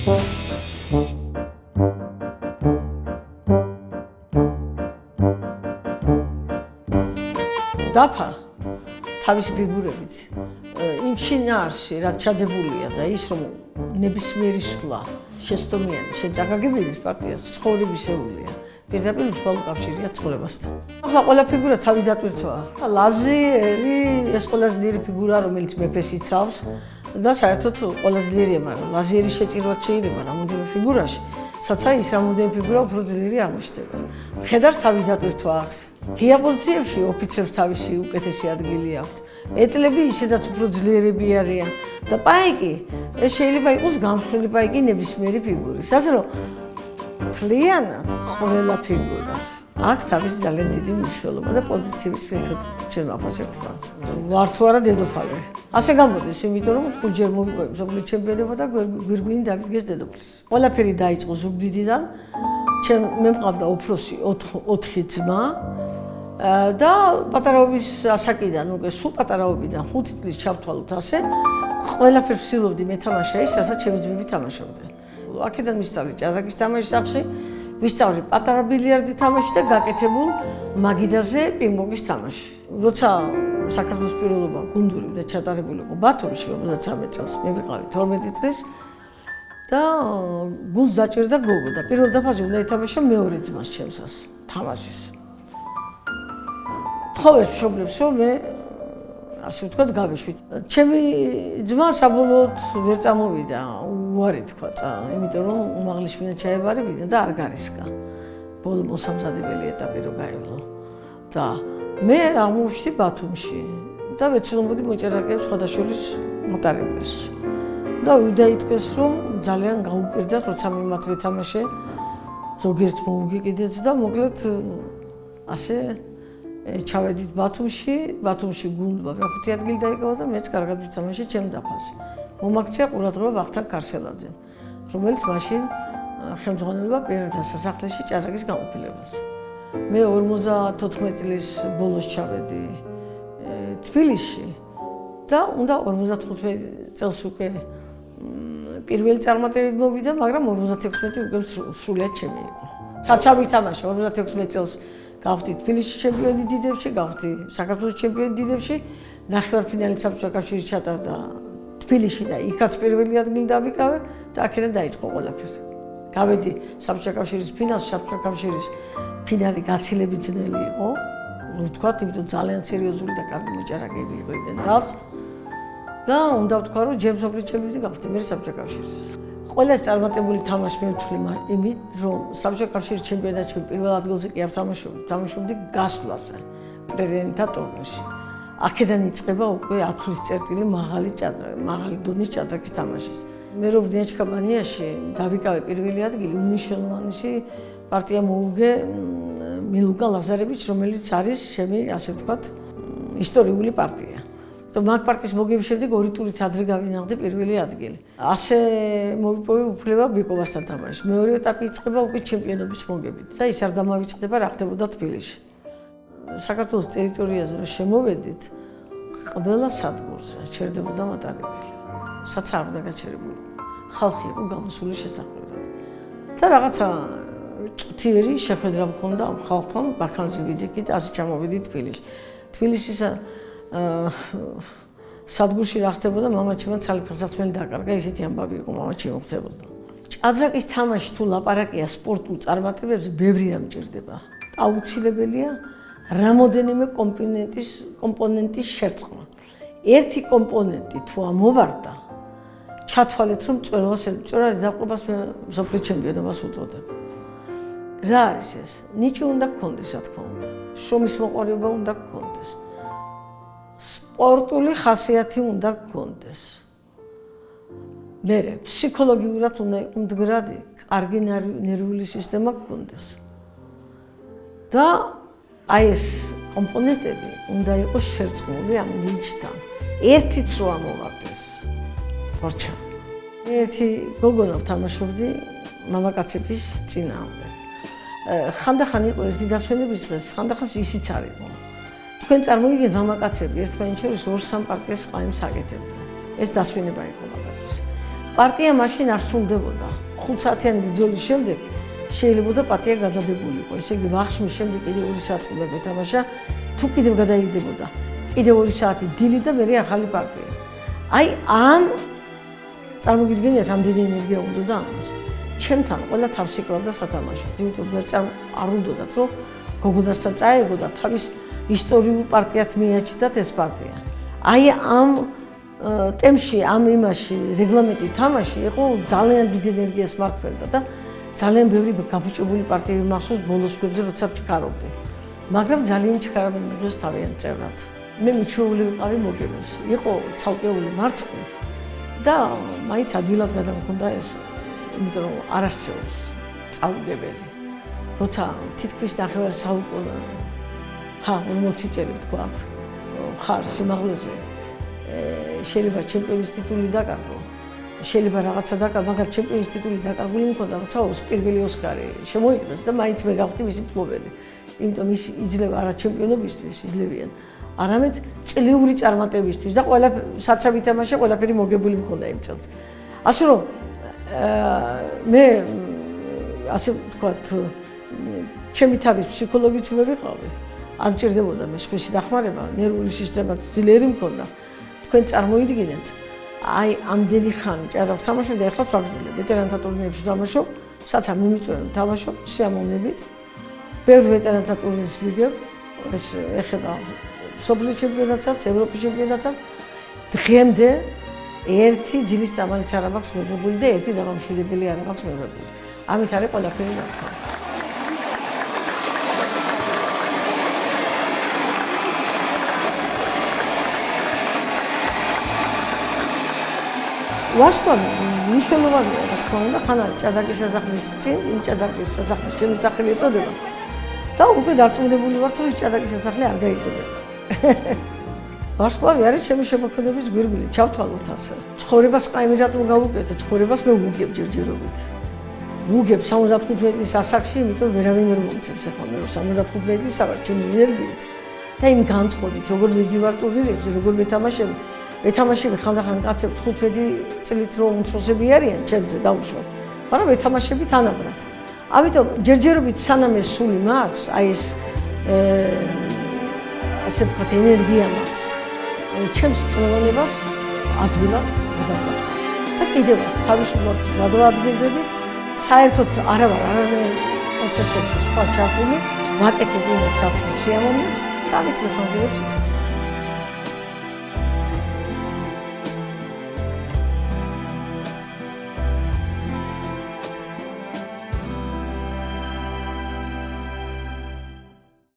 დაფა თავისი ფიგურებით იმ შინაარსში რაც ჩადებულია და ის რომ ნებისმიერი სვლა შეცდომიანი შეძაგაგებილის პარტიას ცხოვრებისეულია პირდაპირ უშუალო კავშირია ცხოვრებასთან. ახლა ყველა ფიგურა თავი დატვირთვაა. ლაზიერი ეს ყველაზე ძლიერი ფიგურაა რომელიც მეფეს იცავს და საერთოდ ყველაზე ძლიერია, მაგრამ ლაზიერის შეჭირვაც შეიძლება რამოდენიმე ფიგურაში, საცა ის რამოდენიმე ფიგურა უფრო ძლიერი აღმოჩნდება. მხედარს თავის დატვირთვა აქვს. ღია პოზიციებში ოფიცრებს თავისი უკეთესი ადგილი აქვს. ეტლები ისედაც უფრო ძლიერები არიან და პაიკი ეს შეიძლება იყოს გამხვრელი პაიკი ნებისმიერი ფიგურის. ასე რომ თლიანად ყველა ფიგურას აქვს თავისი ძალიან დიდი მნიშვნელობა და პოზიციის მიხედვით ჩვენ ვაფასებთ მას. ვარ თუ არა დედოფალი. ასე გამოდის, იმიტომ რომ ხუთჯერ მოვიყვე მსოფლიო ჩემპიონობა და გვირგვინი დავიდგეს დედოფლის. ყველაფერი დაიწყო ზუგდიდიდან. მე მყავდა უფროსი 4 ძმა და პატარაობის ასაკიდან, უკვე სულ პატარაობიდან 5 წლის ჩავთვალოთ ასე, ყველაფერს ვცდილობდი მეთამაშა ის, რასაც ჩემი ძმები თამაშობდნენ. აქედან მისწავლე ჭადრაკის თამაში სახში, ვისწავლე პატარა ბილიარდის თამაში და გაკეთებულ მაგიდაზე პინგ-პონგის თამაში. როცა საქართველოს პირველობა გუნდური და ჩატარებული იყო ბათუმში 53 წელს, მე ვიყავი 12 წლის და გუნდს დაჭერდა გოგო და პირველ დაფაზე უნდა ეთამაშა მეორე ძმას ჩემსას თამაშის. თხოვეს მშობლებსო მე ასე ვთქვათ გავეშვით. ჩემი ძმა საბოლოოდ ვერ წამოვიდა, უარი თქვა, იმიტომ რომ უმაღლეს შვილად ჩაებარებინა და არ გარისკა. ბოლო მოსამზადებელი ეტაპი რო გაევლო. და მე აღმოვჩნდი ბათუმში და ვეცნობოდი მოჭადრაკეებს სხვადასხვის მატარებელში. და ვიდაითქვეს რომ ძალიან გაუკვირდათ, როცა მე მათ ვეთამაშე, ზოგიერთს მოუგიკიდეთ და მოკლედ ასე ჩავედით ბათუმში გუნდმა მეხუთე ადგილი დაიკავა და მეც კარგად ვთამაშე ჩემ დაფაზე. მომაქცია ყურადღება ვახტანგ ქარსელაძემ, რომელიც მაშინ ხელმძღვანელობდა პირთა სასახლეში ჭადრაკის გამოფილებას. მე 54 წლის ბოლოს ჩავედი თბილისში და უნდა 55 წელს უკვე პირველი წარმატებები მოვიდა, მაგრამ 56 უკვე სრულიად ჩემი იყო. საცა ვითამაშე 56 წელს გავხდი თბილისში ჩემპიონი დიდებში, გავხდი საქართველოს ჩემპიონი დიდებში, ნახევარფინალი საბჭოთა კავშირის ჩატარდა თბილისში და იქაც პირველი ადგილი დავიკავე და აქედან დაიწყო ყველაფერი. გავედი საბჭოთა კავშირის ფინალში, საბჭოთა კავშირის ფინალი გაცილებით ძნელი იყო, რო ვთქვათ, იმიტომ ძალიან სერიოზული და კარგი მოჭადრაკეები იყვნენ თავს და უნდა ვთქვა, რომ ჯერ მსოფლიო ჩემპიონი გავხდი მე საბჭოთა კავშირის. ყველას წარმატებული თამაში მივთვლი იმით, რომ საბჭოთა კავშირის ჩემპიონატში პირველ ადგილზე კი არ თამაშობდი გასვლაზე პრეზიდენტთა ტურნირში. აქედან იწყება უკვე ათვლის წერტილი მაღალი დონის ჭადრაკის თამაშის. მე რო ვდინა ჩხაბანიაში დავიკავე პირველი ადგილი, უმნიშვნელოვანესი პარტია მოუგე მილუკა ლაზარევიჩ, რომელიც არის ჩემი, ასე ვთქვათ, ისტორიული პარტია. მაგ პარტიის მოგების შემდეგ 2 ტურით ადრე გავინახდი პირველი ადგილი. ასე მოვიპოვე უფლება ბიკოვასთან თამაშის. მეორე ეტაპი იწყება უკვე ჩემპიონობის მოგებით და ის არ დამავიწყდება რა ხდებოდა თბილისში. საქართველოს ტერიტორიაზე რომ შემოვედით, ყველა სადგურზე ჩერდებოდა მატარებელი. საცა არ უნდა გაჩერებული. ხალხი იყო გამოსული შესახვედრად. და რაღაცა ჭთიერი შეხვედრა მქონდა ხალხთან, ბაქანზე ვიდექით, ასე ჩამოვედით თბილისში. თბილისის სადგურში რა ხდებოდა, მამაჩემ ცალფეხსაცმელი დაკარგა, ისეთი ამბავი იყო მამაჩემ ხდებოდა. ჭადრაკის თამაში თუ ლაპარაკია სპორტულ წარმატებებზე, ბევრი რამ ჭირდება. აუცილებელია რამოდენიმე კომპონენტის შერწყმა. ერთი კომპონენტი თუ ამოვარდა, ჩათვალეთ, რომ მწვერვალის დაპყრობას მე მსოფლიო ჩემპიონობას ვუწოდებ. რა არის ეს? ნიჭი უნდა გქონდეს, რა თქმა უნდა. შრომის მოყვარეობა უნდა გქონდეს. სპორტული ხასიათი უნდა გქონდეს. მერე ფსიქოლოგიურად უნდა იყო მდგრადი, კარგი ნერვული სისტემა გქონდეს. და აი ეს კომპონენტები უნდა იყოს შერწყმული ამ ნიჭთან. ერთიც რო ამოვარდეს. მორჩა. მე ერთი გოგონა ვთამაშობდი მამაკაცების წინააღმდეგ. ხანდახან იყო ერთი დასვენების დღეს, ხანდახან ისიც არ იყო. თქვენ წარმოიდგინეთ მამაკაცები ერთმანეთს შორის 2-3 პარტიას ყაიმს აკეთებდნენ. ეს დასვენება იყო მაგალითად. პარტია მაშინ არ სრულდებოდა. 5 საათიანი ბრძოლის შემდეგ შეიძლება პარტია გადადებულიყო. ესე იგი ვახშმის შემდეგ კიდევ 2 საათი უნდა გეთამაშა, თუ კიდევ გადაიდებოდა. კიდევ 2 საათი დილით და მე ახალი პარტია. აი ამ წარმოგიდგენიათ რამდენი ენერგია უნდა ამას. ჩემთან ყველა თავს იკრავდა სათამაშოდ, იმიტომ რომ არ უნდათ რომ გოგონასთან წაეგო და თავის ისტორიულ პარტიად მიაჩნდათ ეს პარტია. აი ამ ტემში, ამ იმაში რეგლამენტი თამაში იყო ძალიან დიდი ენერგიას მართვერდა და ძალიან ბევრი გაფუჭებული პარტიები მახსოვს ბოლოს გვებზე როცა ვჩქარობდი. მაგრამ ძალიან ჩქარა მიიღეს თავიანთ წევრად. მე მიჩვეული ვიყავი მოგებებს. იყო ცალკეული მარცხნივ და მაინც ადვილად გადამქონდა ეს, იმიტომ რომ არ არსებობს წაუგებელი. როცა თითქმის ნახევარი საუკუნე 40 წელი ვთქვათ, ხარ სიმაღლეზე, შეიძლება ჩემპიონის ტიტული დაკარგო, შეიძლება რაღაცა დაკარგო, მაგრამ ჩემპიონის ტიტული დაკარგული მქონდა, როცა პირველი ოსკარი შემოიგდეს და მაინც მე გავხდი მისი მფლობელი. იმიტომ ის იძლევა არა ჩემპიონობისთვის იძლევიან, არამედ წლიური წარმატებისთვის და ყველა საცავი თამაში ყველაფერი მოგებული მქონდა იმ წელს. ასე რომ მე ასე ვთქვათ, ჩემი თავის ფსიქოლოგიც მე ვიყავი. არ მჭირდებოდა მე სხვისი დახმარება, ნერვული სისტემაც ძლიერი მქონდა. თქვენ წარმოიდგინეთ, აი ამდენი ხანი ჭარბ თამაშობ და ეხლა ვაგრძელებ ვეტერანთა ტურნირებში ვთამაშობ, საცა მიმიწვევენ ვთამაშობ სიამოვნებით. ბევრ ვეტერანთა ტურნირს ვიგებ, ეს ეხება მსოფლიო ჩემპიონატსაც, ევროპის ჩემპიონატსაც. დღემდე ერთი ძილის წამალიც არ აქვს მიღებული და ერთი დამამშვიდებელი არ აქვს მიღებული. ამით არის ყველაფერი ნათქვამი. ვარსკვლავი მნიშვნელოვანია, რა თქმა უნდა, თან არის ჭადრაკის სასახლის წინ, იმ ჭადრაკის სასახლის ჩემი სახელი ეწოდება. და უკვე დარწმუნებული ვარ, რომ ეს ჭადრაკის სასახლე არ გაიყიდება. ვარსკვლავი არის ჩემი შემოქმედების გვირგვინი, ჩავთვალოთ ასე. ცხოვრებას ყაიმერად მოგავუკეთე, ცხოვრებას მე ვუგებ ჯერჯერობით. ვუგებ 75 მეტრის ასაკში, იმიტომ ვერავინ ვერ მომწევს ახლა მე 75 მეტრის ავარ ჩემი ენერგიით და იმ განწყობით, როგორ მივდივარ ტურნირებზე, როგორ ვეთამაშები ხანდახან კაცებს 15 წლით რომ უმცროსები არიან ჩემზე დაუშვათ, მაგრამ ვეთამაშები თანაბრად. ამიტომ ჯერჯერობით სანამ ეს სული მაქვს, აი ეს ასე ვთქვათ ენერგია მაქვს. ჩემს წლოვანებას ადვილად გადავახა. და კიდევაც თავისუფლად გადავადგილდები, საერთოდ არა ვარ არანაირ პროცესებში სხვა ჩართული, ვაკეთებ იმასაც სიამოვნებს და ამით ვიხანგრძლივებ სიცოცხლეს.